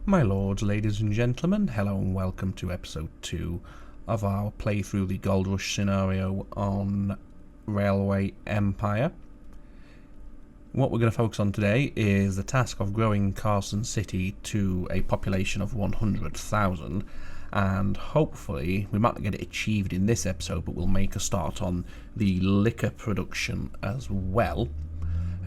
My lords, ladies and gentlemen, hello and welcome to episode 2 of our playthrough the Gold Rush scenario on Railway Empire. What we're going to focus on today is the task of growing Carson City to a population of 100,000, and hopefully we might not get it achieved in this episode, but we'll make a start on the liquor production as well.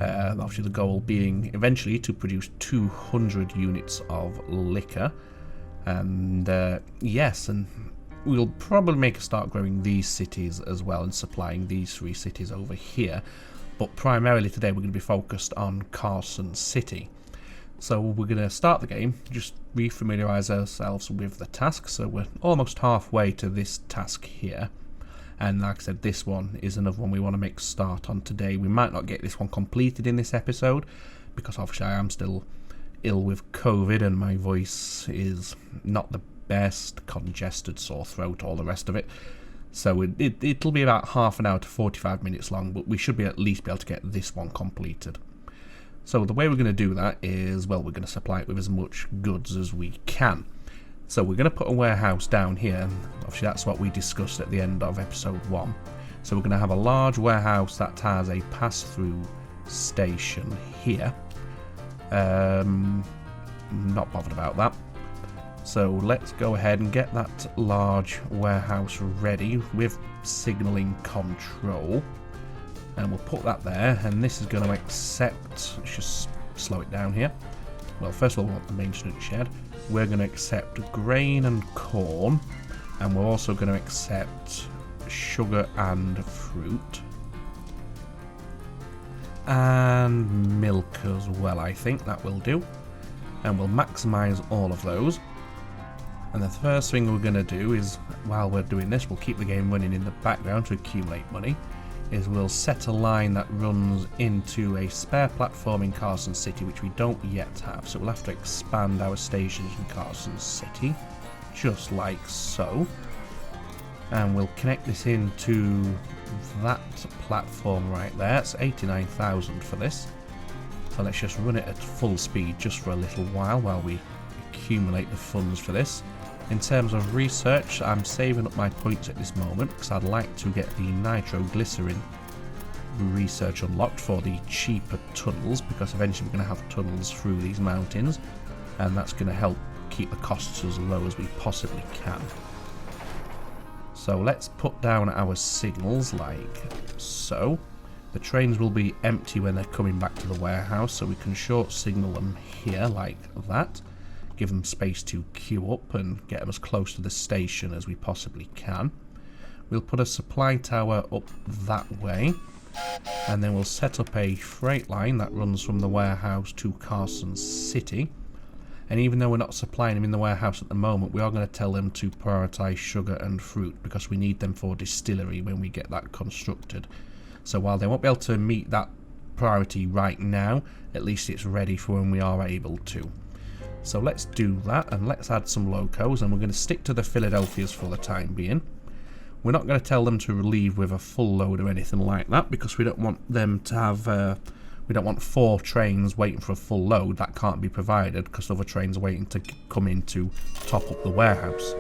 Obviously the goal being eventually to produce 200 units of liquor, and yes, and we'll probably make a start growing these cities as well and supplying these 3 cities over here, but primarily today we're going to be focused on Carson City. So we're going to start the game, just refamiliarise ourselves with the task. So we're almost halfway to this task here. And like I said, this one is another one we want to make start on today. We might not get this one completed in this episode, because obviously I am still ill with COVID and my voice is not the best, congested, sore throat, all the rest of it. So it'll be about half an hour to 45 minutes long, but we should be at least be able to get this one completed. So the way we're going to do that is, well, we're going to supply it with as much goods as we can. So we're going to put a warehouse down here, and obviously that's what we discussed at the end of episode 1. So we're going to have a large warehouse that has a pass-through station here. Not bothered about that. So let's go ahead and get that large warehouse ready with signalling control. And we'll put that there, and this is going to accept, let's just slow it down here. Well, first of all we want the maintenance shed. We're going to accept grain and corn, and we're also going to accept sugar and fruit. And milk as well, I think that will do. And we'll maximise all of those. And the first thing we're going to do is, while we're doing this, we'll keep the game running in the background to accumulate money, is we'll set a line that runs into a spare platform in Carson City, which we don't yet have. So we'll have to expand our stations in Carson City, just like so. And we'll connect this into that platform right there. It's 89,000 for this. So let's just run it at full speed just for a little while we accumulate the funds for this. In terms of research, I'm saving up my points at this moment because I'd like to get the nitroglycerin research unlocked for the cheaper tunnels, because eventually we're going to have tunnels through these mountains, and that's going to help keep the costs as low as we possibly can. So let's put down our signals like so. The trains will be empty when they're coming back to the warehouse, so we can short signal them here like that. Give them space to queue up and get them as close to the station as we possibly can. We'll put a supply tower up that way, and then we'll set up a freight line that runs from the warehouse to Carson City. And even though we're not supplying them in the warehouse at the moment, we are going to tell them to prioritise sugar and fruit, because we need them for distillery when we get that constructed. So while they won't be able to meet that priority right now, at least it's ready for when we are able to. So let's do that, and let's add some locos, and we're going to stick to the Philadelphias for the time being. We're not going to tell them to leave with a full load or anything like that, because we don't want them to have, we don't want 4 trains waiting for a full load. That can't be provided because other trains are waiting to come in to top up the warehouse.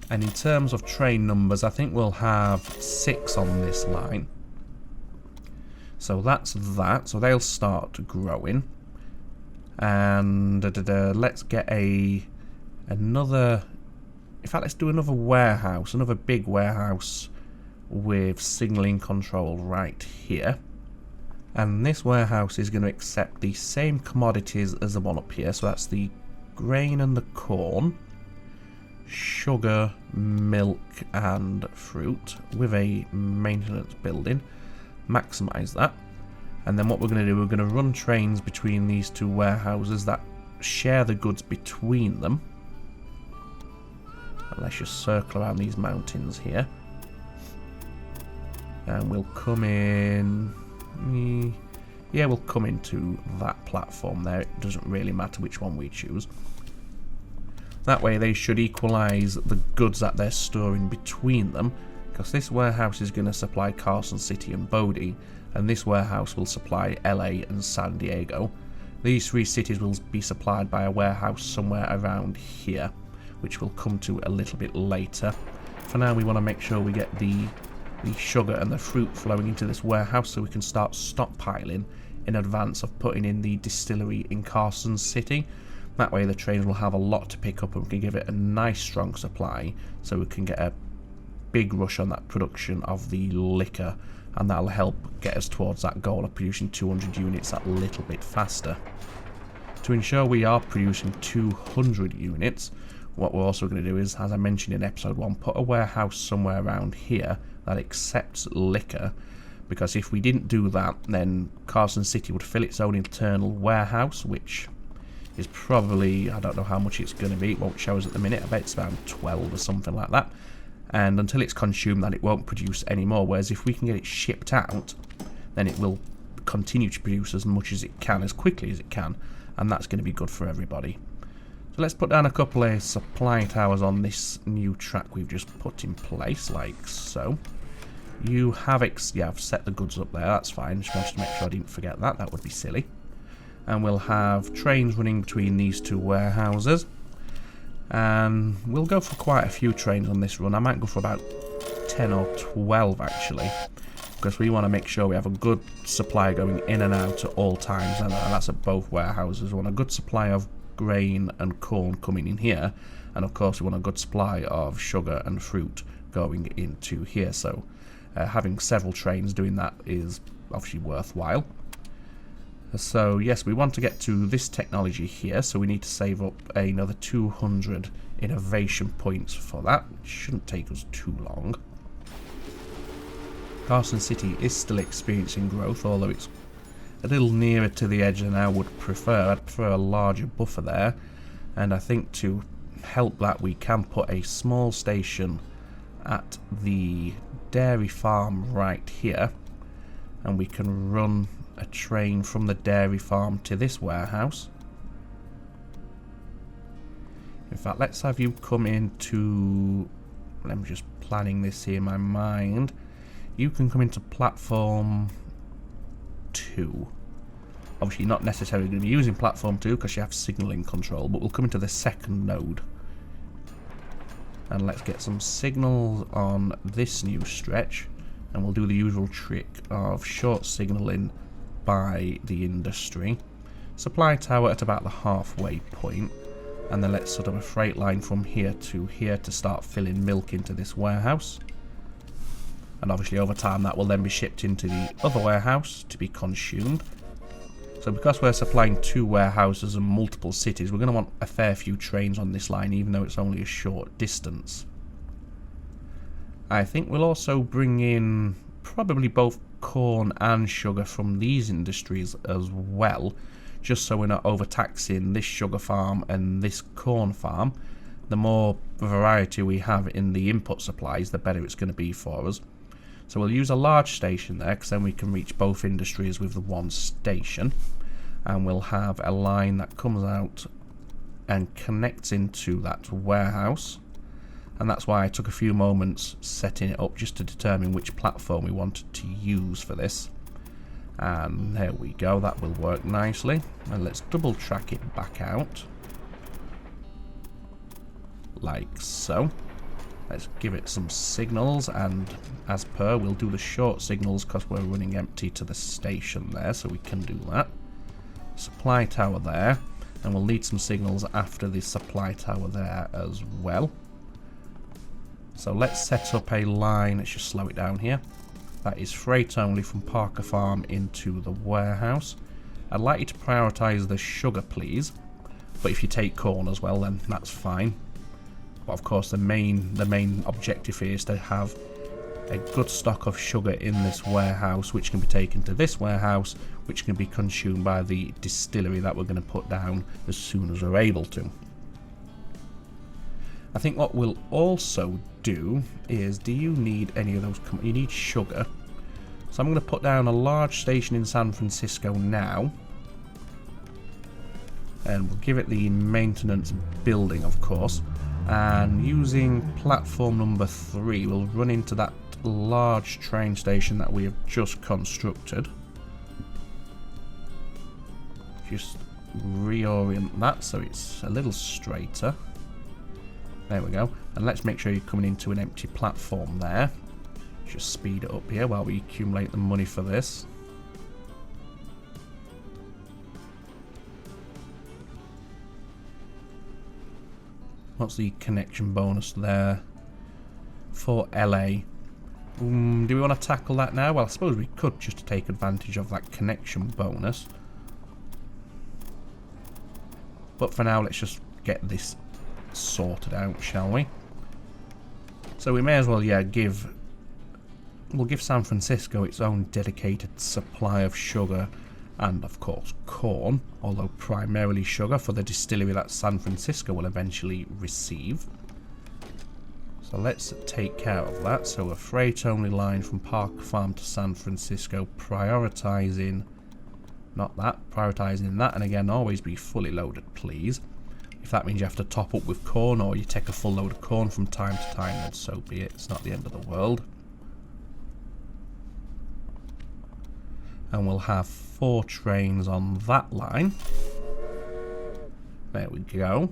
And in terms of train numbers, I think we'll have 6 on this line. So that's that, so they'll start growing. And let's get another, in fact let's do another warehouse, another big warehouse with signalling control right here. And this warehouse is going to accept the same commodities as the one up here, so that's the grain and the corn, sugar, milk and fruit, with a maintenance building. Maximise that. And then what we're going to do, we're going to run trains between these 2 warehouses that share the goods between them. And let's just circle around these mountains here. And we'll come in... yeah, we'll come into that platform there. It doesn't really matter which one we choose. That way they should equalise the goods that they're storing between them, because this warehouse is going to supply Carson City and Bodie, and this warehouse will supply LA and San Diego. These 3 cities will be supplied by a warehouse somewhere around here, which we'll come to a little bit later. For now, we want to make sure we get the sugar and the fruit flowing into this warehouse so we can start stockpiling in advance of putting in the distillery in Carson City. That way the trains will have a lot to pick up and we can give it a nice strong supply so we can get a big rush on that production of the liquor, and that'll help get us towards that goal of producing 200 units that little bit faster. To ensure we are producing 200 units, what we're also going to do is, as I mentioned in episode 1, put a warehouse somewhere around here that accepts liquor, because if we didn't do that, then Carson City would fill its own internal warehouse, which is probably, I don't know how much it's going to be, it won't show us at the minute, I bet it's around 12 or something like that, and until it's consumed then it won't produce anymore, whereas if we can get it shipped out, then it will continue to produce as much as it can, as quickly as it can, and that's going to be good for everybody. So let's put down a couple of supply towers on this new track we've just put in place, like so. You have yeah, I've set the goods up there, that's fine, just wanted to make sure I didn't forget that, that would be silly. And we'll have trains running between these 2 warehouses. And we'll go for quite a few trains on this run. I might go for about 10 or 12 actually, because we want to make sure we have a good supply going in and out at all times, and that's at both warehouses. We want a good supply of grain and corn coming in here, and of course we want a good supply of sugar and fruit going into here, so having several trains doing that is obviously worthwhile. So yes, we want to get to this technology here, so we need to save up another 200 innovation points for that, which shouldn't take us too long. Carson City is still experiencing growth, although it's a little nearer to the edge than I would prefer. I'd prefer a larger buffer there, and I think to help that we can put a small station at the dairy farm right here, and we can run a train from the dairy farm to this warehouse. In fact, let's have you come into, I'm just planning this here in my mind, you can come into platform 2. Obviously not necessarily going to be using platform 2 because you have signalling control, but we'll come into the second node. And let's get some signals on this new stretch, and we'll do the usual trick of short signalling by the industry. Supply tower at about the halfway point, and then let's sort of a freight line from here to start filling milk into this warehouse. And obviously over time that will then be shipped into the other warehouse to be consumed. So because we're supplying 2 warehouses and multiple cities, we're going to want a fair few trains on this line, even though it's only a short distance. I think we'll also bring in probably both corn and sugar from these industries as well, just so we're not overtaxing this sugar farm and this corn farm. The more variety we have in the input supplies, the better it's going to be for us. So we'll use a large station there, because then we can reach both industries with the one station, and we'll have a line that comes out and connects into that warehouse. And that's why I took a few moments setting it up, just to determine which platform we wanted to use for this. And there we go, that will work nicely. And let's double track it back out, like so. Let's give it some signals, and as per, we'll do the short signals because we're running empty to the station there, so we can do that. Supply tower there, and we'll need some signals after the supply tower there as well. So let's set up a line, let's just slow it down here. That is freight only from Parker Farm into the warehouse. I'd like you to prioritise the sugar, please, but if you take corn as well, then that's fine. But of course the main objective here is to have a good stock of sugar in this warehouse, which can be taken to this warehouse, which can be consumed by the distillery that we're going to put down as soon as we're able to. I think what we'll also do is, do you need any of those? You need sugar. So I'm going to put down a large station in San Francisco now. And we'll give it the maintenance building, of course. And using platform number 3, we'll run into that large train station that we have just constructed. Just reorient that so it's a little straighter. There we go. And let's make sure you're coming into an empty platform there. Just speed it up here while we accumulate the money for this. What's the connection bonus there for LA? Do we want to tackle that now? Well, I suppose we could just to take advantage of that connection bonus. But for now, let's just get this sorted out, shall we? So we may as well, yeah, we'll give San Francisco its own dedicated supply of sugar and, of course, corn, although primarily sugar for the distillery that San Francisco will eventually receive. So let's take care of that. So a freight-only line from Park Farm to San Francisco, prioritising that, and again, always be fully loaded, please. If that means you have to top up with corn or you take a full load of corn from time to time, then so be it. It's not the end of the world. And we'll have 4 trains on that line. There we go.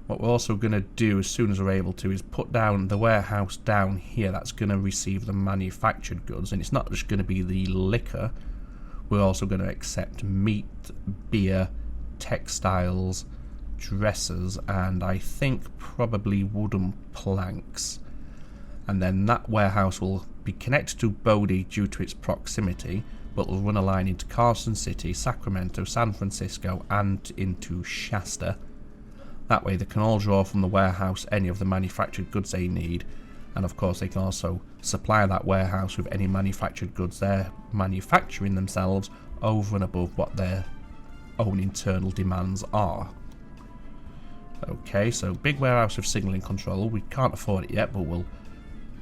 What we're also going to do as soon as we're able to is put down the warehouse down here that's going to receive the manufactured goods. And it's not just going to be the liquor. We're also going to accept meat, beer, textiles, dresses, and I think probably wooden planks. And then that warehouse will be connected to Bodie due to its proximity, but will run a line into Carson City, Sacramento, San Francisco, and into Shasta. That way they can all draw from the warehouse any of the manufactured goods they need, and of course they can also supply that warehouse with any manufactured goods they're manufacturing themselves over and above what their own internal demands are. Okay, so big warehouse with signalling control. We can't afford it yet, but we'll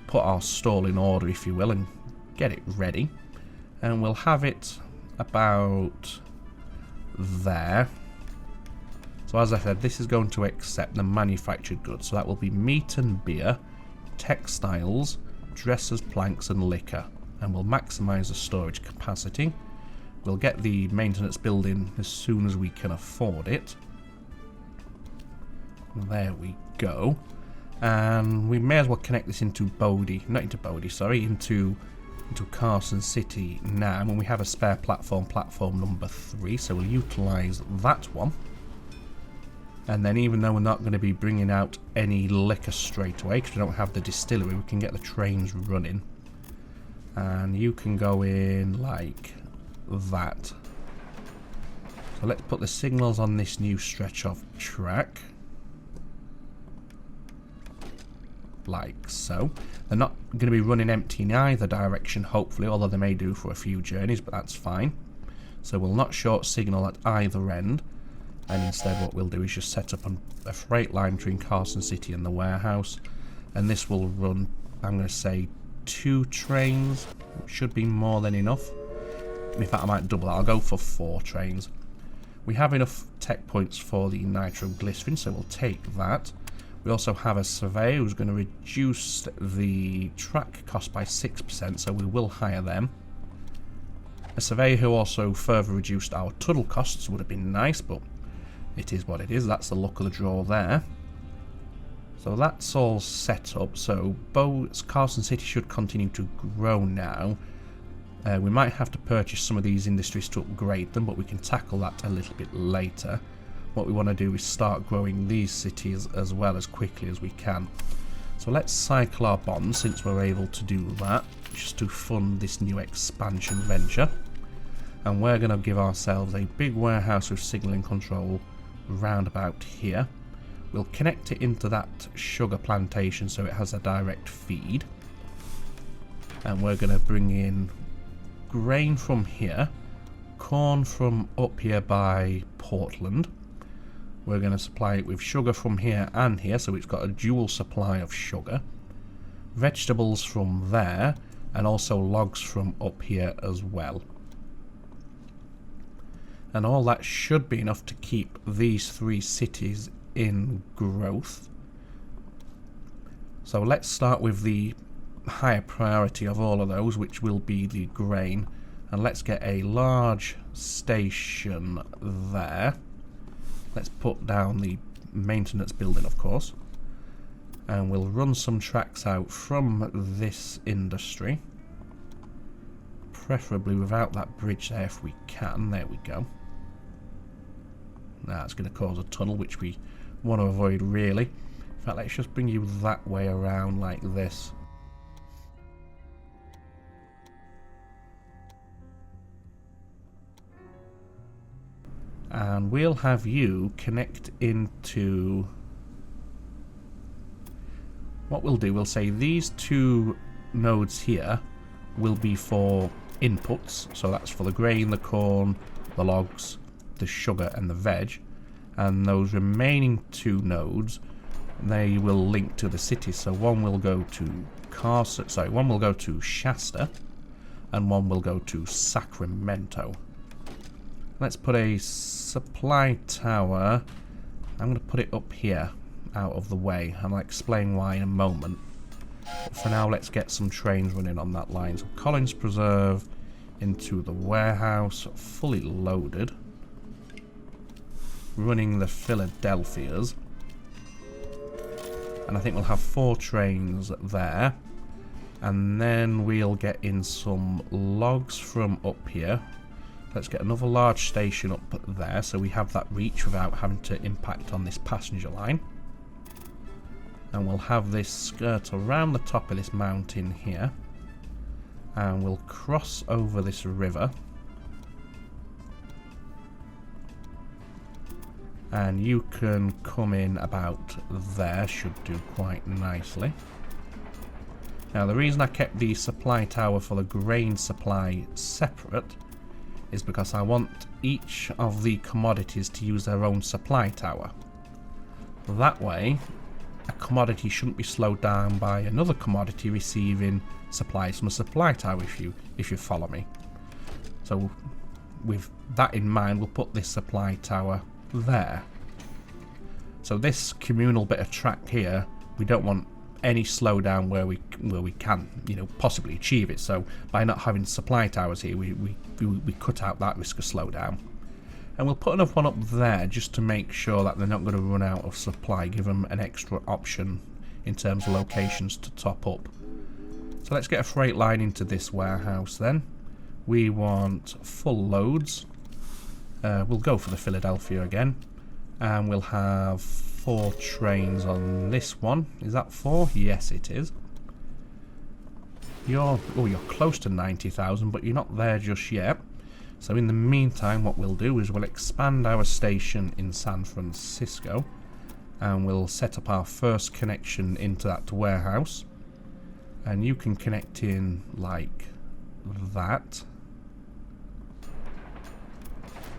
put our stall in order, if you will, and get it ready. And we'll have it about there. So as I said, this is going to accept the manufactured goods. So that will be meat and beer, textiles, dresses, planks and liquor. And we'll maximise the storage capacity. We'll get the maintenance building as soon as we can afford it. There we go. And we may as well connect this into into Carson City now. And we have a spare platform number 3, so we'll utilise that one. And then even though we're not going to be bringing out any liquor straight away, because we don't have the distillery, we can get the trains running. And you can go in like that. So let's put the signals on this new stretch of track. Like so. They're not going to be running empty in either direction, hopefully, although they may do for a few journeys, but that's fine. So we'll not short signal at either end, and instead what we'll do is just set up a freight line between Carson City and the warehouse, and this will run, I'm going to say, 2 trains, which should be more than enough. In fact, I might double that. I'll go for 4 trains. We have enough tech points for the nitroglycerin, so we'll take that. We also have a surveyor who's going to reduce the track cost by 6%, so we will hire them. A surveyor who also further reduced our tunnel costs would have been nice, but it is what it is. That's the luck of the draw there. So that's all set up. So Carson City should continue to grow now. We might have to purchase some of these industries to upgrade them, but we can tackle that a little bit later. What we want to do is start growing these cities as well as quickly as we can. So let's cycle our bonds since we're able to do that, just to fund this new expansion venture. And we're going to give ourselves a big warehouse with signalling control round about here. We'll connect it into that sugar plantation so it has a direct feed. And we're going to bring in grain from here, corn from up here by Portland. We're going to supply it with sugar from here and here, so it's got a dual supply of sugar. Vegetables from there, and also logs from up here as well. And all that should be enough to keep these 3 cities in growth. So let's start with the higher priority of all of those, which will be the grain. And let's get a large station there. Let's put down the maintenance building, of course. And we'll run some tracks out from this industry. Preferably without that bridge there if we can. There we go. Now it's going to cause a tunnel, which we want to avoid really. In fact, let's just bring you that way around like this. And we'll have you connect into... What we'll do, we'll say these two nodes here will be for inputs. So that's for the grain, the corn, the logs, the sugar and the veg. And those remaining two nodes, they will link to the city. So one will go to one will go to Shasta and one will go to Sacramento. Let's put a supply tower. I'm going to put it up here, out of the way, and I'll explain why in a moment. But for now, let's get some trains running on that line. So Collins Preserve into the warehouse, fully loaded. Running the Philadelphias. And I think we'll have 4 trains there. And then we'll get in some logs from up here. Let's get another large station up there so we have that reach without having to impact on this passenger line. And we'll have this skirt around the top of this mountain here. And we'll cross over this river. And you can come in about there, should do quite nicely. Now the reason I kept the supply tower for the grain supply separate is because I want each of the commodities to use their own supply tower. That way, a commodity shouldn't be slowed down by another commodity receiving supplies from a supply tower, if you follow me. So with that in mind, we'll put this supply tower there. So this communal bit of track here, we don't want any slowdown where we can, possibly achieve it. So by not having supply towers here, we cut out that risk of slowdown. And we'll put another one up there just to make sure that they're not going to run out of supply, give them an extra option in terms of locations to top up. So let's get a freight line into this warehouse then. We want full loads. We'll go for the Philadelphia again. And we'll have 4 trains on this one. Is that 4? Yes, it is. You're close to 90,000, but you're not there just yet. So in the meantime, what we'll do is we'll expand our station in San Francisco. And we'll set up our first connection into that warehouse. And you can connect in like that.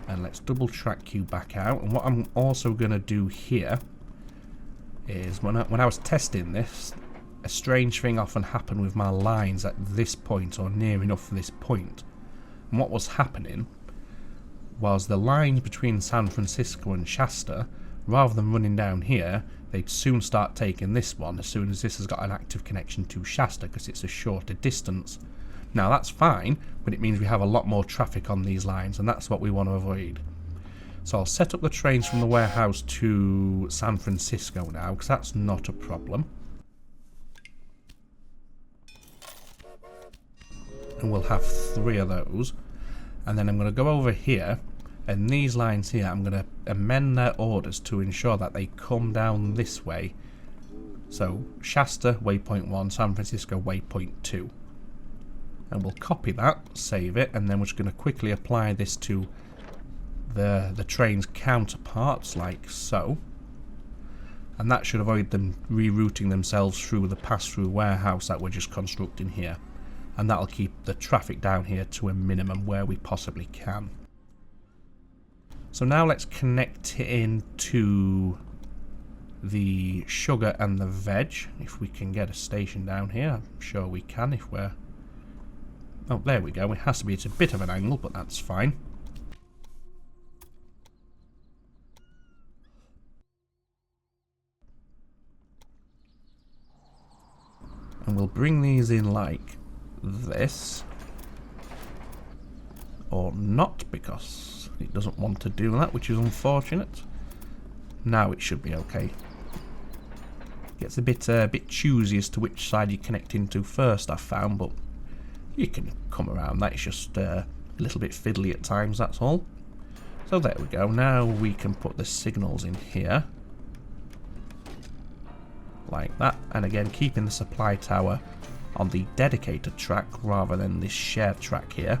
And let's double track you back out. And what I'm also going to do here is when I was testing this, a strange thing often happened with my lines at this point or near enough this point. And what was happening was the lines between San Francisco and Shasta, rather than running down here, they'd soon start taking this one as soon as this has got an active connection to Shasta because it's a shorter distance. Now that's fine, but it means we have a lot more traffic on these lines, and that's what we want to avoid. So I'll set up the trains from the warehouse to San Francisco now, because that's not a problem. And we'll have 3 of those. And then I'm going to go over here, and these lines here, I'm going to amend their orders to ensure that they come down this way. So Shasta, waypoint 1, San Francisco, waypoint 2. And we'll copy that, save it, and then we're just going to quickly apply this to the train's counterparts, like so. And that should avoid them rerouting themselves through the pass-through warehouse that we're just constructing here. And that'll keep the traffic down here to a minimum where we possibly can. So now let's connect it into the sugar and the veg. If we can get a station down here, I'm sure we can if we're... Oh, there we go. It has to be, it's a bit of an angle, but that's fine. And we'll bring these in like this. or not, because it doesn't want to do that, which is unfortunate. Now it should be okay. Gets a bit choosy as to which side you connect into first, I've found, but you can come around that. It's just a little bit fiddly at times, that's all. So there we go. Now we can put the signals in here. Like that. And again, keeping the supply tower on the dedicated track rather than this shared track here.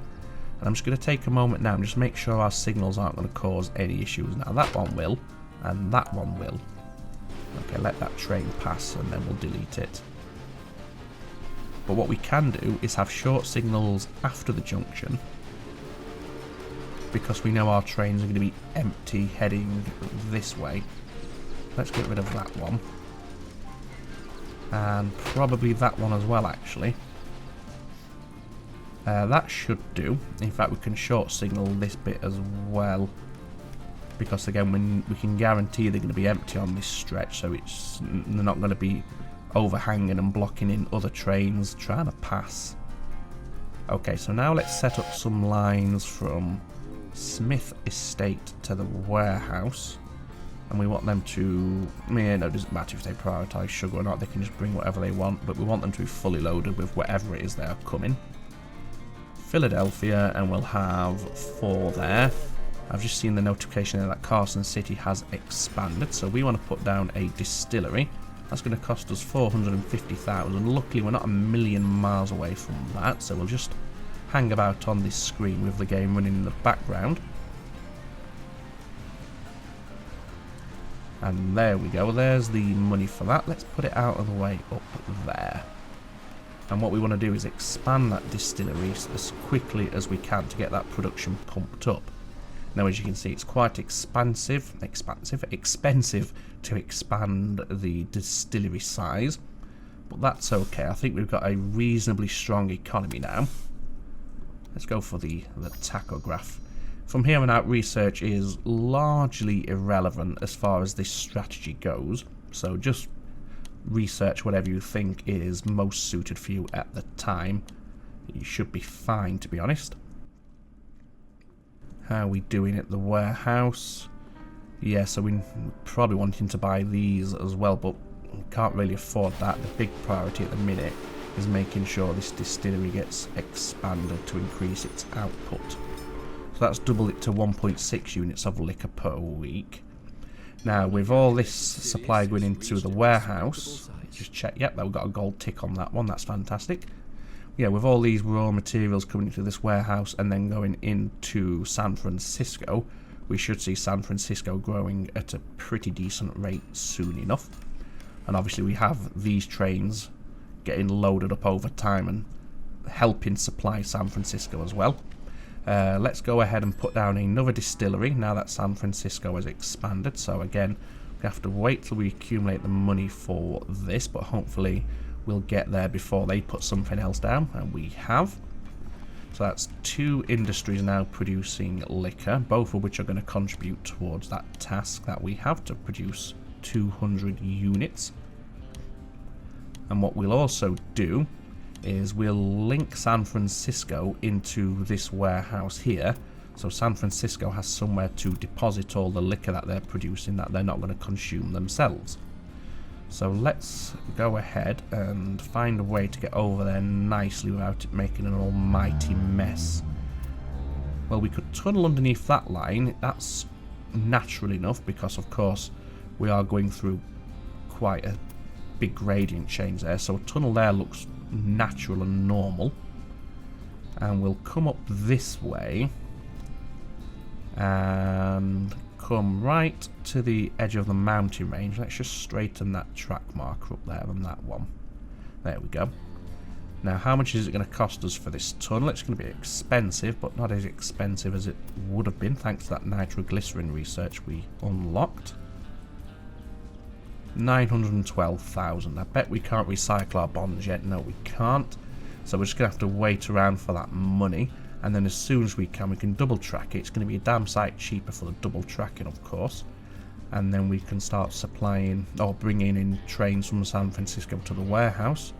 And I'm just going to take a moment now and just make sure our signals aren't going to cause any issues. Now that one will, and that one will. Okay, let that train pass and then we'll delete it. But what we can do is have short signals after the junction, because we know our trains are going to be empty heading this way. Let's get rid of that one. And probably that one as well, actually. That should do. In fact, we can short signal this bit as well, because again, we can guarantee they're going to be empty on this stretch, so they're not going to be overhanging and blocking in other trains trying to pass. Okay, so now let's set up some lines from Smith Estate to the warehouse, and we want them to, no, it doesn't matter if they prioritise sugar or not, they can just bring whatever they want, but we want them to be fully loaded with whatever it is they are coming. Philadelphia, and we'll have 4 there. I've just seen the notification that Carson City has expanded, so we want to put down a distillery. That's going to cost us 450,000. Luckily, we're not a million miles away from that, so we'll just hang about on this screen with the game running in the background. And there we go. There's the money for that. Let's put it out of the way up there. And what we want to do is expand that distillery as quickly as we can to get that production pumped up. Now, as you can see, it's quite expensive to expand the distillery size, but that's okay. I think we've got a reasonably strong economy now. Let's go for the tachograph. From here on out, research is largely irrelevant as far as this strategy goes, so just research whatever you think is most suited for you at the time. You should be fine, to be honest. How are we doing at the warehouse? Yeah, so we're probably wanting to buy these as well, but we can't really afford that. The big priority at the minute is making sure this distillery gets expanded to increase its output. So that's doubled it to 1.6 units of liquor per week. Now, with all this supply going into the warehouse, just check, yep, we've got a gold tick on that one, that's fantastic. Yeah, with all these raw materials coming into this warehouse and then going into San Francisco, we should see San Francisco growing at a pretty decent rate soon enough. And obviously we have these trains getting loaded up over time and helping supply San Francisco as well. Let's go ahead and put down another distillery now that San Francisco has expanded. So again, we have to wait till we accumulate the money for this, but hopefully we'll get there before they put something else down, and we have. So that's 2 industries now producing liquor, both of which are going to contribute towards that task that we have to produce 200 units. And what we'll also do is we'll link San Francisco into this warehouse here, so San Francisco has somewhere to deposit all the liquor that they're producing that they're not going to consume themselves. So let's go ahead and find a way to get over there nicely without it making an almighty mess. Well, we could tunnel underneath that line. That's natural enough because, of course, we are going through quite a big gradient change there. So a tunnel there looks natural and normal. And we'll come up this way and come right to the edge of the mountain range. Let's just straighten that track marker up there on that one. There we go. Now, how much is it going to cost us for this tunnel? It's going to be expensive, but not as expensive as it would have been thanks to that nitroglycerin research we unlocked. 912,000. I bet we can't recycle our bonds yet. No, we can't. So we're just going to have to wait around for that money. And then as soon as we can double track it. It's going to be a damn sight cheaper for the double tracking, of course. And then we can start supplying or bringing in trains from San Francisco to the warehouse.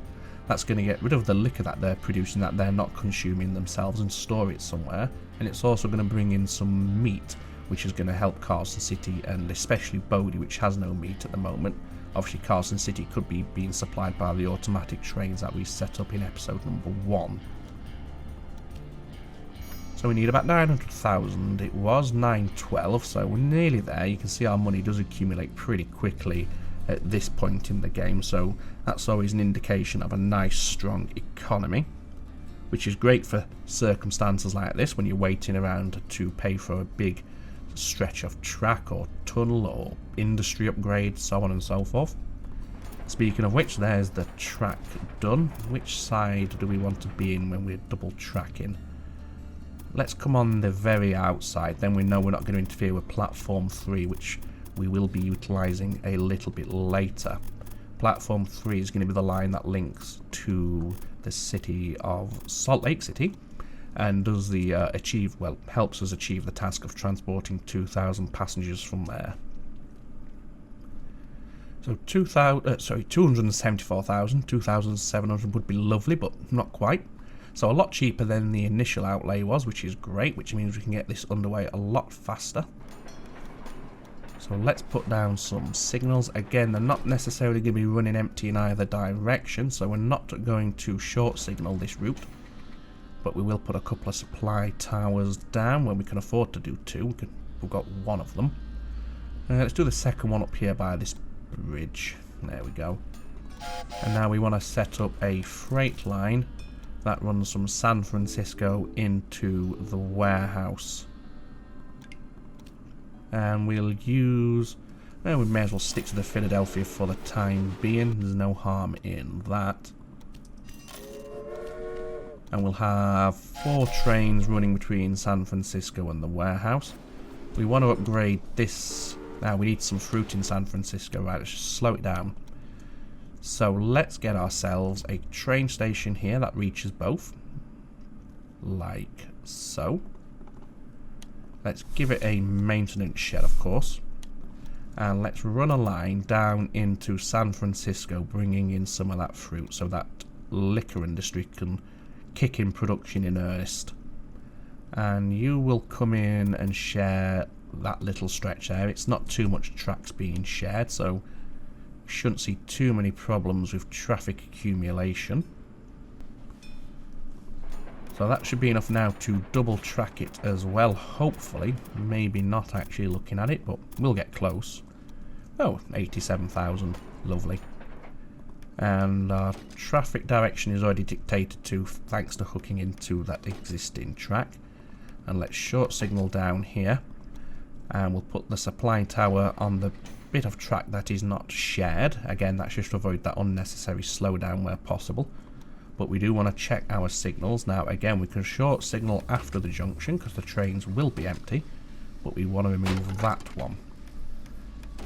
That's going to get rid of the liquor that they're producing, that they're not consuming themselves, and store it somewhere. And it's also going to bring in some meat, which is going to help Carson City, and especially Bodie, which has no meat at the moment. Obviously Carson City could be being supplied by the automatic trains that we set up in episode number 1. So we need about 900,000. It was 912, so we're nearly there. You can see our money does accumulate pretty quickly at this point in the game, so that's always an indication of a nice strong economy, which is great for circumstances like this when you're waiting around to pay for a big stretch of track or tunnel or industry upgrade, so on and so forth. Speaking of which, there's the track done. Which side do we want to be in when we're double tracking? Let's come on the very outside, then we know we're not going to interfere with platform 3, which we will be utilising a little bit later. Platform 3 is going to be the line that links to the city of Salt Lake City, and does the helps us achieve the task of transporting 2,000 passengers from there. So 274,000, 2,700 would be lovely, but not quite. So a lot cheaper than the initial outlay was, which is great, which means we can get this underway a lot faster. So let's put down some signals. Again, they're not necessarily going to be running empty in either direction, so we're not going to short signal this route. But we will put a couple of supply towers down when we can afford to do 2. We've got 1 of them. Let's do the second one up here by this bridge. There we go. And now we want to set up a freight line that runs from San Francisco into the warehouse. And we'll use... we may as well stick to the Philadelphia for the time being. There's no harm in that. And we'll have 4 trains running between San Francisco and the warehouse. We want to upgrade this. Now we need some fruit in San Francisco. Right, let's just slow it down. So let's get ourselves a train station here that reaches both. Like so. Let's give it a maintenance shed, of course. And let's run a line down into San Francisco, bringing in some of that fruit so that liquor industry can kick in production in earnest. And you will come in and share that little stretch there. It's not too much tracks being shared, so shouldn't see too many problems with traffic accumulation. So that should be enough now to double track it as well, hopefully. Maybe not actually looking at it, but we'll get close. Oh, 87,000. Lovely. And our traffic direction is already dictated to, thanks to hooking into that existing track. And let's short signal down here. And we'll put the supply tower on the bit of track that is not shared. Again, that's just to avoid that unnecessary slowdown where possible. But we do want to check our signals. Now again, we can short signal after the junction because the trains will be empty, but we want to remove that one.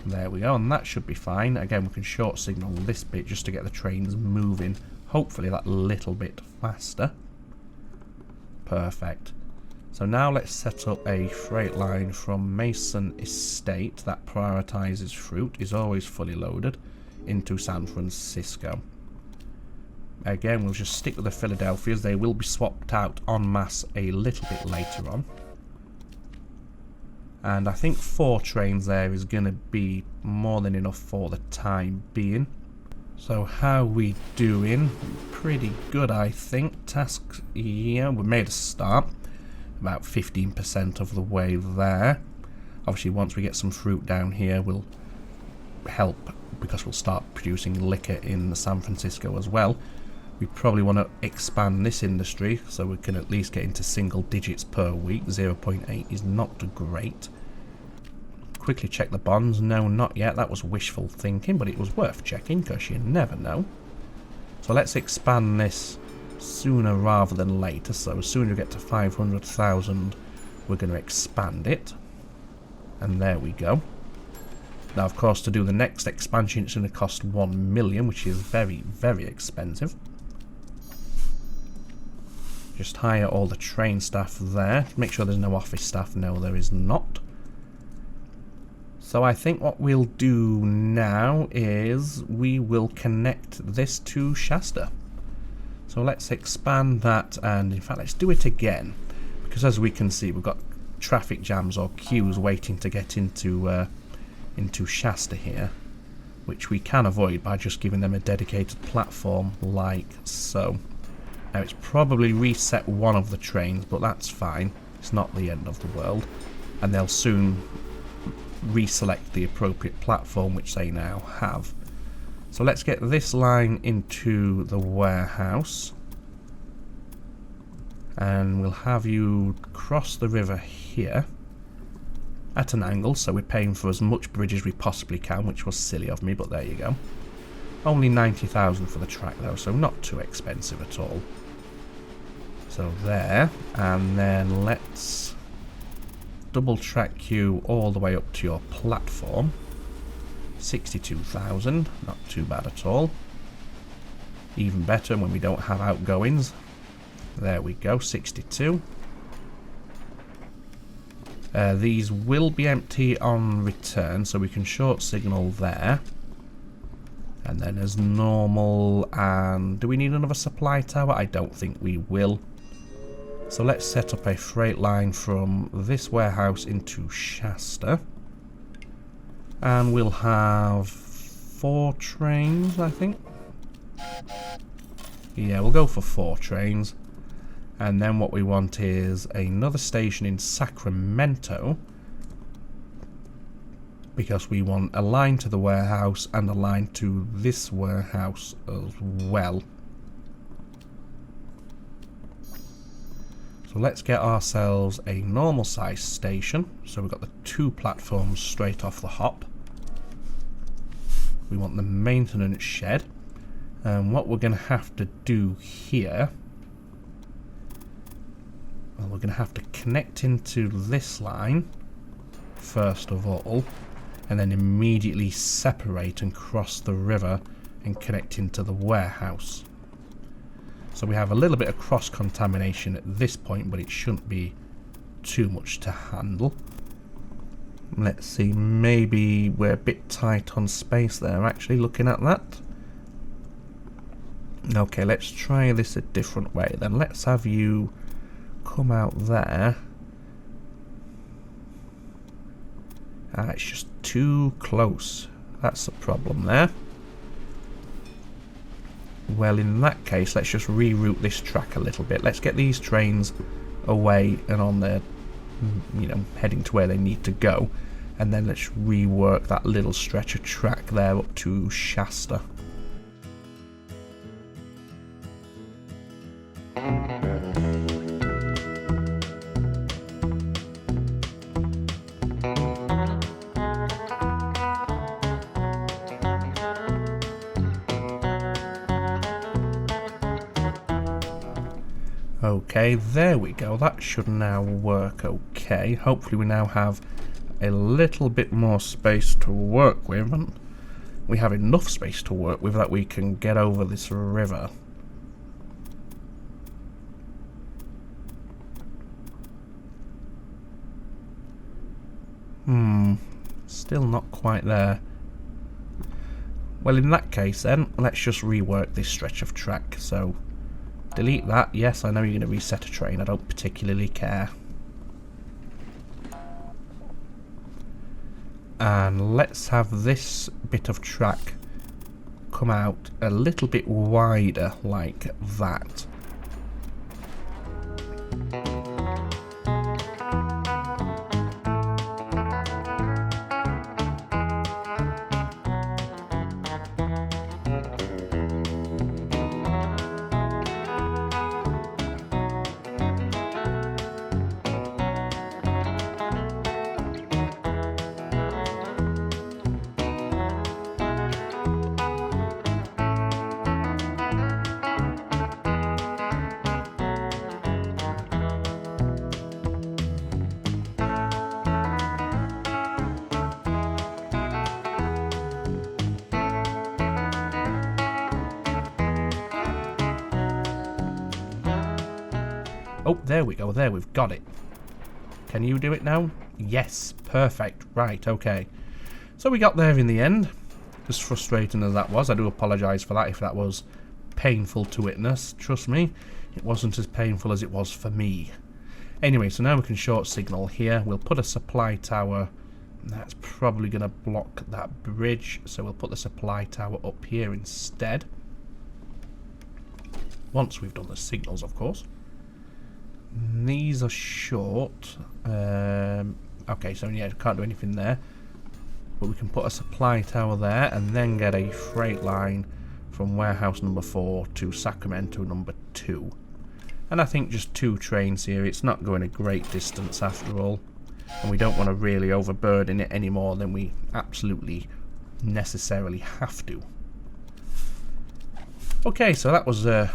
There we go, and that should be fine. Again, we can short signal this bit just to get the trains moving, hopefully that little bit faster. Perfect. So now let's set up a freight line from Mason Estate that prioritizes fruit, is always fully loaded, into San Francisco. Again, we'll just stick with the Philadelphias. They will be swapped out en masse a little bit later on. And I think 4 trains there is going to be more than enough for the time being. So how we doing? Pretty good, I think. Tasks, yeah, we made a start. About 15% of the way there. Obviously, once we get some fruit down here, we'll help because we'll start producing liquor in San Francisco as well. We probably want to expand this industry so we can at least get into single digits per week. 0.8 is not great. Quickly check the bonds. No, not yet. That was wishful thinking, but it was worth checking because you never know. So let's expand this sooner rather than later. So as soon as we get to 500,000, we're going to expand it. And there we go. Now, of course, to do the next expansion, it's going to cost 1 million, which is very, very expensive. Just hire all the train staff there. Make sure there's no office staff. No, there is not. So I think what we'll do now is we will connect this to Shasta. So let's expand that, and in fact let's do it again, because as we can see we've got traffic jams or queues waiting to get into Shasta here, which we can avoid by just giving them a dedicated platform like so. Now it's probably reset one of the trains, but that's fine, it's not the end of the world, and they'll soon reselect the appropriate platform which they now have. So let's get this line into the warehouse, and we'll have you cross the river here at an angle, so we're paying for as much bridge as we possibly can, which was silly of me, but there you go. Only 90,000 for the track though, so not too expensive at all. So there, and then let's double track you all the way up to your platform. 62,000, not too bad at all. Even better when we don't have outgoings. There we go, 62. These will be empty on return, so we can short signal there. And then as normal, and do we need another supply tower? I don't think we will. So let's set up a freight line from this warehouse into Shasta. And we'll have 4 trains, I think. Yeah, we'll go for 4 trains. And then what we want is another station in Sacramento, because we want a line to the warehouse and a line to this warehouse as well. So let's get ourselves a normal size station. So we've got the 2 platforms straight off the hop. We want the maintenance shed. And what we're going to have to do here, well, we're going to have to connect into this line first of all, and then immediately separate and cross the river and connect into the warehouse. So we have a little bit of cross-contamination at this point, but it shouldn't be too much to handle. Let's see, maybe we're a bit tight on space there, actually, looking at that. Okay, let's try this a different way then. Let's have you come out there. It's just too close. That's the problem there. Well, in that case, let's just reroute this track a little bit. Let's get these trains away and on their, you know, heading to where they need to go. And then let's rework that little stretch of track there up to Shasta. Okay, there we go. That should now work okay. Hopefully we now have a little bit more space to work with, and we have enough space to work with that we can get over this river. Still not quite there. Well, in that case then, let's just rework this stretch of track. So delete that. Yes, I know you're going to reset a train. I don't particularly care. And let's have this bit of track come out a little bit wider like that. Oh, there we go. There, we've got it. Can you do it now? Yes. Perfect. Right, okay. So we got there in the end. As frustrating as that was, I do apologise for that if that was painful to witness. Trust me, it wasn't as painful as it was for me. Anyway, so now we can short signal here. We'll put a supply tower. That's probably going to block that bridge, so we'll put the supply tower up here instead. Once we've done the signals, of course. These are short. Okay, so yeah, can't do anything there. But we can put a supply tower there and then get a freight line from warehouse number 4 to Sacramento number 2. And I think just 2 trains here, it's not going a great distance after all. And we don't want to really overburden it any more than we absolutely necessarily have to. Okay, so that was an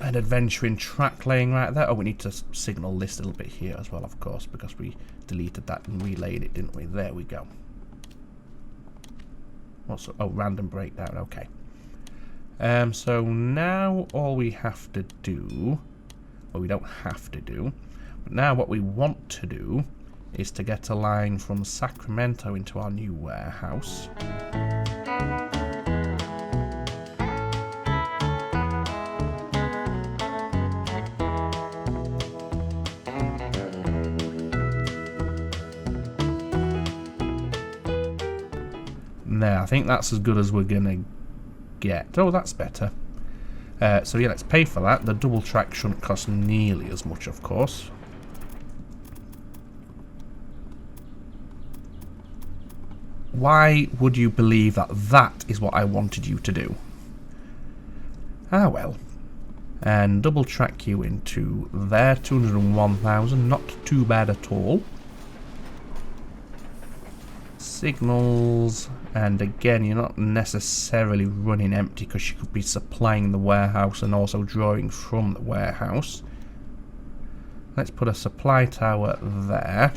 adventure in track laying right there. Oh, we need to signal this little bit here as well, of course, because we deleted that and relayed it, didn't we? There we go. What's, oh, random breakdown, okay. So now all we have to do, well, we don't have to do, but now what we want to do is to get a line from Sacramento into our new warehouse. There, I think that's as good as we're gonna get. Oh, that's better. So yeah, let's pay for that. The double track shouldn't cost nearly as much, of course. Why would you believe that that is what I wanted you to do? Ah well. And double track you into there, 201,000, not too bad at all. Signals, and again, you're not necessarily running empty because you could be supplying the warehouse and also drawing from the warehouse. Let's put a supply tower there.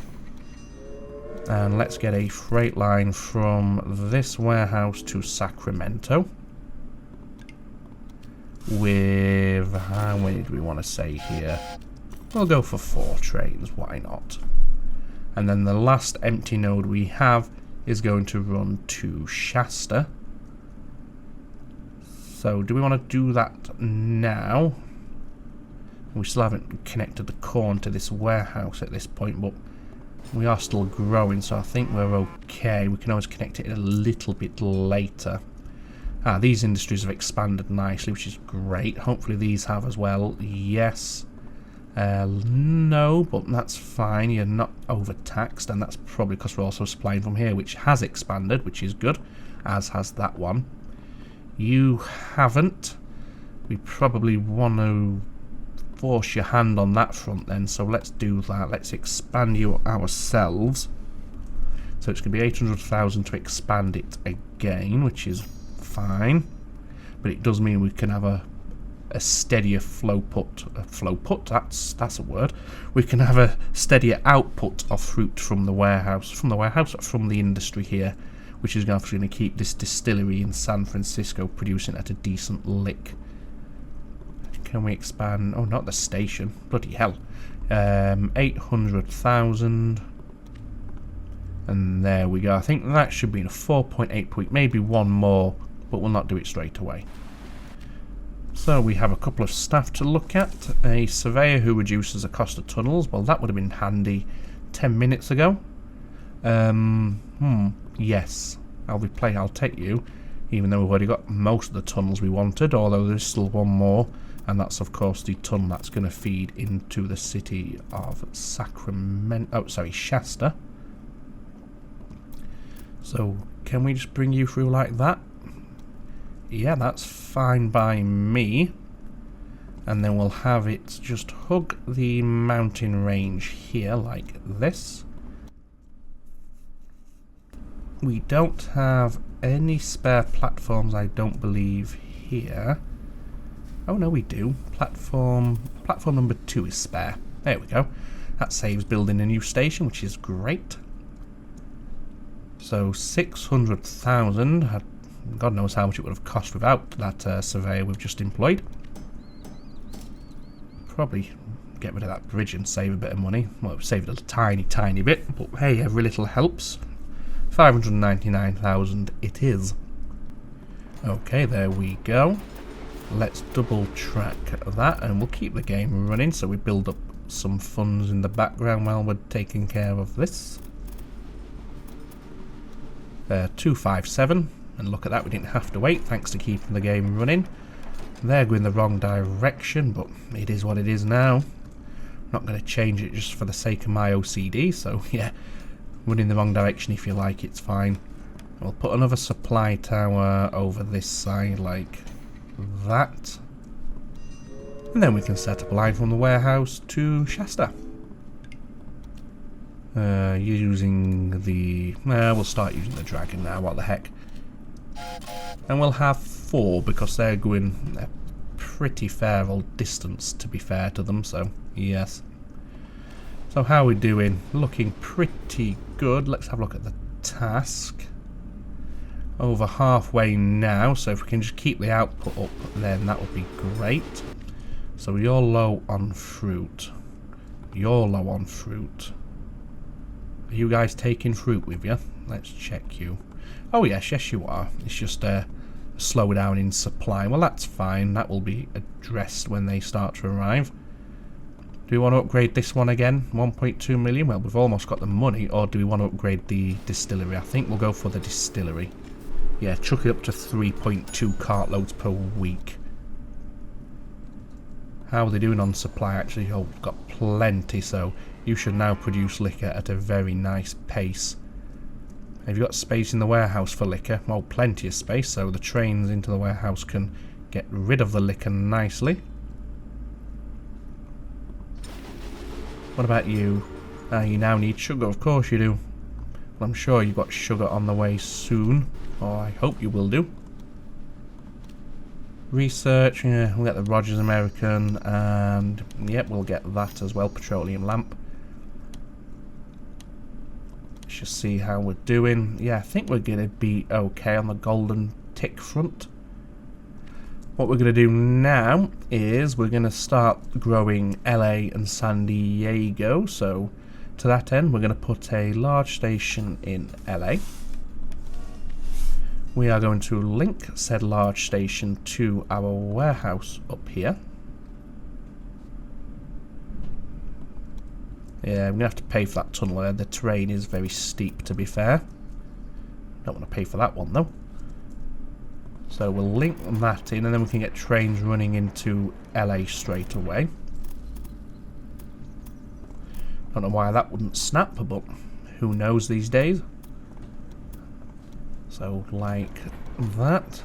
And let's get a freight line from this warehouse to Sacramento. With, how many do we want to say here? We'll go for 4 trains, why not? And then the last empty node we have is going to run to Shasta. So do we want to do that now? We still haven't connected the corn to this warehouse at this point, but we are still growing, so I think we're okay. We can always connect it a little bit later. Ah, these industries have expanded nicely, which is great. Hopefully these have as well. Yes. No, but that's fine. You're not overtaxed, and that's probably because we're also supplying from here, which has expanded, which is good, as has that one. You haven't. We probably want to force your hand on that front then, so let's do that. Let's expand you ourselves. So it's going to be 800,000 to expand it again, which is fine. But it does mean we can have a steadier flow put, that's a word. We can have a steadier output of fruit from the warehouse, from the industry here, which is going to keep this distillery in San Francisco producing at a decent lick. Can we expand? Oh, not the station. Bloody hell. 800,000. And there we go. I think that should be in a 4.8 point, maybe one more, but we'll not do it straight away. So we have a couple of staff to look at. A surveyor who reduces the cost of tunnels. Well, that would have been handy 10 minutes ago. Yes. I'll take you, even though we've already got most of the tunnels we wanted, although there's still one more. And that's, of course, the tunnel that's going to feed into the city of Shasta. So, can we just bring you through like that? Yeah, that's fine by me. And then we'll have it just hug the mountain range here, like this. We don't have any spare platforms, I don't believe, here. Oh no, we do. Platform number 2 is spare. There we go. That saves building a new station, which is great. So 600,000. God knows how much it would have cost without that surveyor we've just employed. Probably get rid of that bridge and save a bit of money. Well, save it a tiny bit, but hey, every little helps. 599,000 it is. Okay, there we go. let's double track that and we'll keep the game running so we build up some funds in the background while we're taking care of this. 257, and look at that, we didn't have to wait thanks to keeping the game running. They're going the wrong direction, but it is what it is now. I'm not going to change it just for the sake of my OCD, so yeah, running the wrong direction if you like, it's fine. We'll put another supply tower over this side like that. And then we can set up a line from the warehouse to Shasta. Using the... we'll start using the dragon now, what the heck. And we'll have 4 because they're going a pretty fair old distance, to be fair to them, so yes. So how are we doing? Looking pretty good. Let's have a look at the task. Over halfway now, so if we can just keep the output up, then that would be great. So you're low on fruit. You're low on fruit. Are you guys taking fruit with you? Let's check you. Oh yes, yes you are. It's just a slowdown in supply. Well, that's fine. That will be addressed when they start to arrive. Do we want to upgrade this one again? 1.2 million? Well, we've almost got the money. Or do we want to upgrade the distillery? I think we'll go for the distillery. Yeah, chuck it up to 3.2 cartloads per week. How are they doing on supply actually? Oh, we've got plenty, so you should now produce liquor at a very nice pace. Have you got space in the warehouse for liquor? Well, plenty of space, so the trains into the warehouse can get rid of the liquor nicely. What about you? You now need sugar, of course you do. Well, I'm sure you've got sugar on the way soon. Or I hope you will do. Research, yeah, we'll get the Rogers American, and yep, we'll get that as well, petroleum lamp. Let's just see how we're doing. Yeah, I think we're going to be okay on the golden tick front. What we're going to do now is we're going to start growing LA and San Diego, so to that end we're going to put a large station in LA. We are going to link said large station to our warehouse up here. Yeah, I'm going to have to pay for that tunnel there. The terrain is very steep, to be fair. Don't want to pay for that one, though. So we'll link that in, and then we can get trains running into LA straight away. Don't know why that wouldn't snap, but who knows these days. So, like that.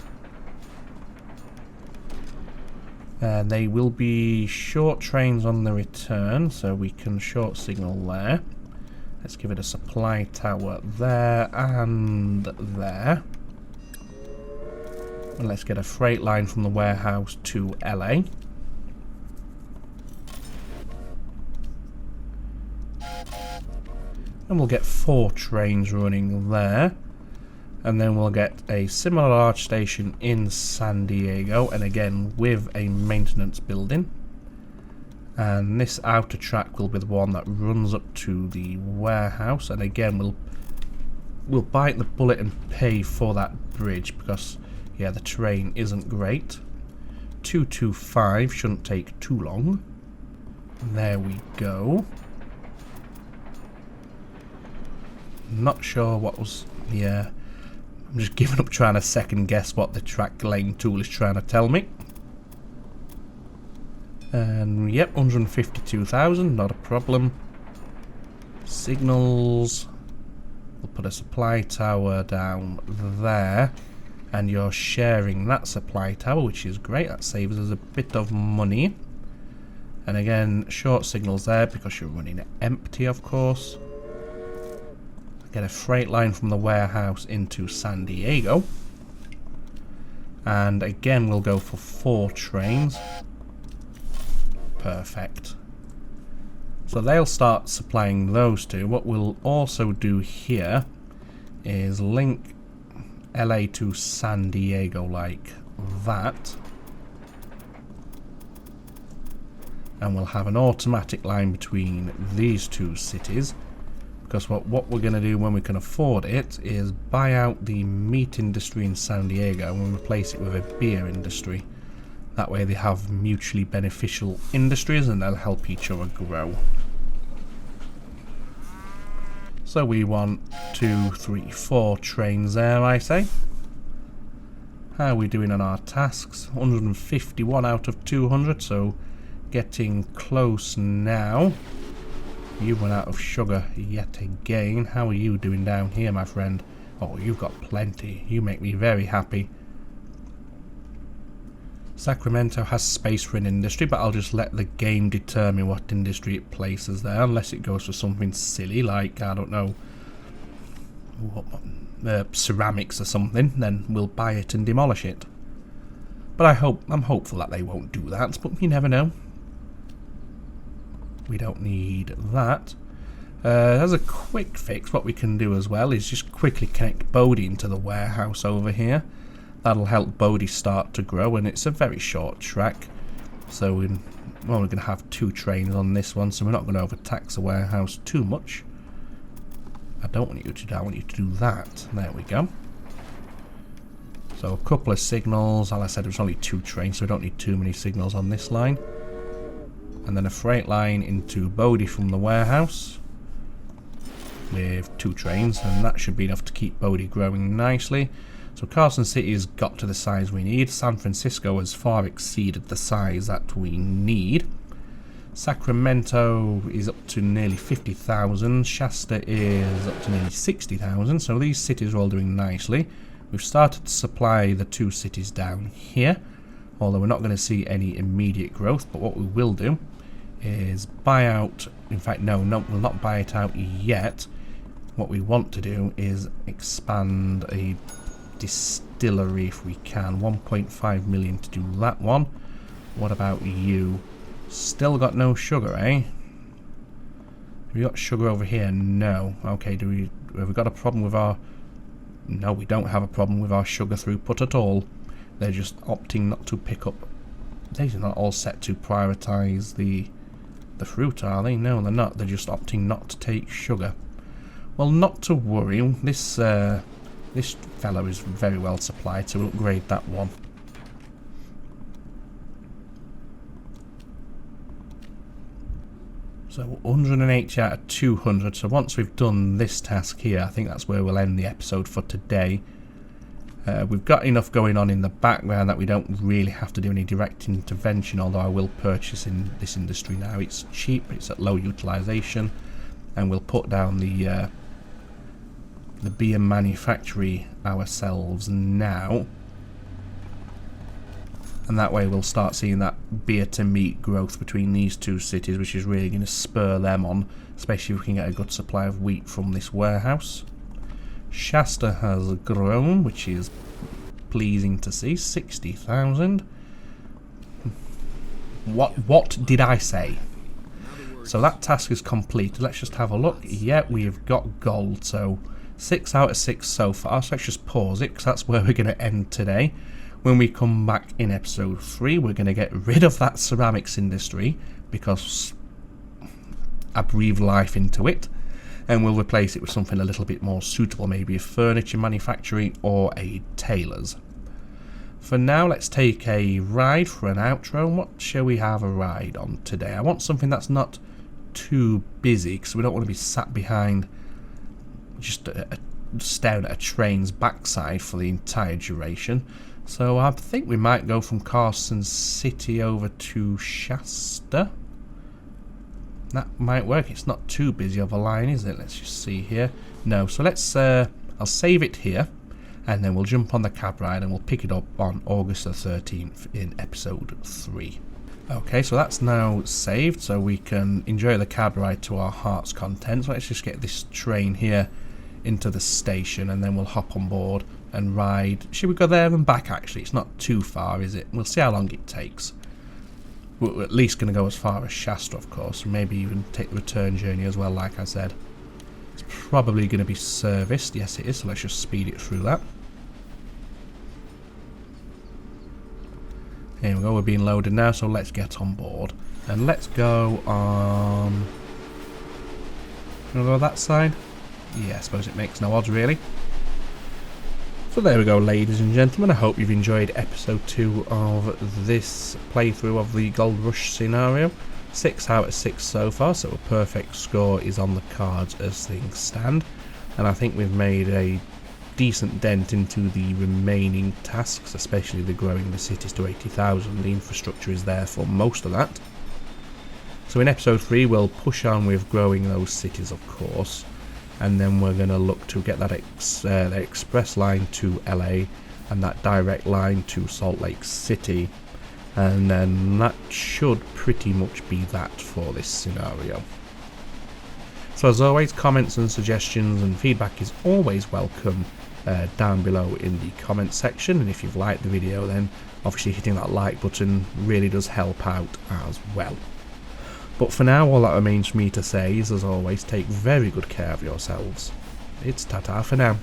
And they will be short trains on the return, so we can short signal there. Let's give it a supply tower there and there. And let's get a freight line from the warehouse to LA. And we'll get 4 trains running there. And then we'll get a similar large station in San Diego, and again with a maintenance building. And this outer track will be the one that runs up to the warehouse, and again we'll bite the bullet and pay for that bridge because yeah, the terrain isn't great. 225 shouldn't take too long. There we go. Not sure what was... yeah, I'm just giving up trying to second guess what the track laying tool is trying to tell me. And yep, 152,000, not a problem. Signals. We'll put a supply tower down there. And you're sharing that supply tower, which is great. That saves us a bit of money. And again, short signals there because you're running empty, of course. Get a freight line from the warehouse into San Diego. And again, we'll go for 4 trains. Perfect. So they'll start supplying those two. What we'll also do here is link LA to San Diego like that. And we'll have an automatic line between these 2 cities. Because what we're going to do when we can afford it is buy out the meat industry in San Diego and replace it with a beer industry. That way they have mutually beneficial industries and they'll help each other grow. So we want 2, 3, 4 trains there, I say. How are we doing on our tasks? 151 out of 200, so getting close now. You run out of sugar yet again. How are you doing down here, my friend? Oh, you've got plenty. You make me very happy. Sacramento has space for an industry, but I'll just let the game determine what industry it places there, unless it goes for something silly like, I don't know, ceramics or something. Then we'll buy it and demolish it. But I'm hopeful that they won't do that, but you never know. We don't need that. As a quick fix, what we can do as well is just quickly connect Bodhi into the warehouse over here. That'll help Bodhi start to grow, and it's a very short track. So we're only going to have 2 trains on this one, so we're not going to overtax the warehouse too much. I don't want you to do, I want you to do that. There we go. So a couple of signals. As I said, there's only 2 trains, so we don't need too many signals on this line. And then a freight line into Bodhi from the warehouse with 2 trains, and that should be enough to keep Bodhi growing nicely. So Carson City has got to the size we need. San Francisco has far exceeded the size that we need. Sacramento is up to nearly 50,000. Shasta is up to nearly 60,000. So these cities are all doing nicely. We've started to supply the 2 cities down here, although we're not going to see any immediate growth. But what we will do is buy out. In fact, no, we'll not buy it out yet. What we want to do is expand a distillery if we can. 1.5 million to do that one. What about you? Still got no sugar, eh? Have we got sugar over here? No. Okay, have we got a problem with our... No, we don't have a problem with our sugar throughput at all. They're just opting not to pick up... These are not all set to prioritise the fruit, are they? No, they're not. They're just opting not to take sugar. Well, not to worry. This fellow is very well supplied, so we'll upgrade that one. So 180 out of 200. So once we've done this task here, I think that's where we'll end the episode for today. We've got enough going on in the background that we don't really have to do any direct intervention, although I will purchase in this industry now. It's cheap, it's at low utilization, and we'll put down the beer manufactory ourselves now. And that way we'll start seeing that beer to meat growth between these 2 cities, which is really going to spur them on, especially if we can get a good supply of wheat from this warehouse. Shasta has grown, which is pleasing to see. 60,000. What did I say? So that task is complete. Let's just have a look. Yeah, we've got gold. So 6 out of 6 so far. So let's just pause it, because that's where we're going to end today. When we come back in episode 3, we're going to get rid of that ceramics industry, because I breathe life into it. And we'll replace it with something a little bit more suitable, maybe a furniture manufacturing or a tailor's. For now, let's take a ride for an outro. What shall we have a ride on today? I want something that's not too busy, because we don't want to be sat behind just staring at a train's backside for the entire duration. So I think we might go from Carson City over to Shasta. That might work. It's not too busy of a line, is it? Let's just see here. No, so let's I'll save it here, and then we'll jump on the cab ride and we'll pick it up on August the 13th in episode 3. Okay, so that's now saved, so we can enjoy the cab ride to our heart's content. So let's just get this train here into the station, and then we'll hop on board and ride. Should we go there and back? Actually, it's not too far, is it? We'll see how long it takes. We're at least going to go as far as Shasta, of course, and maybe even take the return journey as well, like I said. It's probably going to be serviced. Yes, it is, so let's just speed it through that. Here we go, we're being loaded now, so let's get on board. And let's go on... We'll go that side? Yeah, I suppose it makes no odds, really. So there we go, ladies and gentlemen. I hope you've enjoyed episode 2 of this playthrough of the Gold Rush scenario. 6 out of 6 so far, so a perfect score is on the cards as things stand. And I think we've made a decent dent into the remaining tasks, especially the growing the cities to 80,000. The infrastructure is there for most of that. So in episode 3 we'll push on with growing those cities, of course. And then we're going to look to get that express line to LA and that direct line to Salt Lake City, and then that should pretty much be that for this scenario. So as always, comments and suggestions and feedback is always welcome down below in the comments section, and if you've liked the video then obviously hitting that like button really does help out as well. But for now, all that remains for me to say is, as always, take very good care of yourselves. It's ta-ta for now.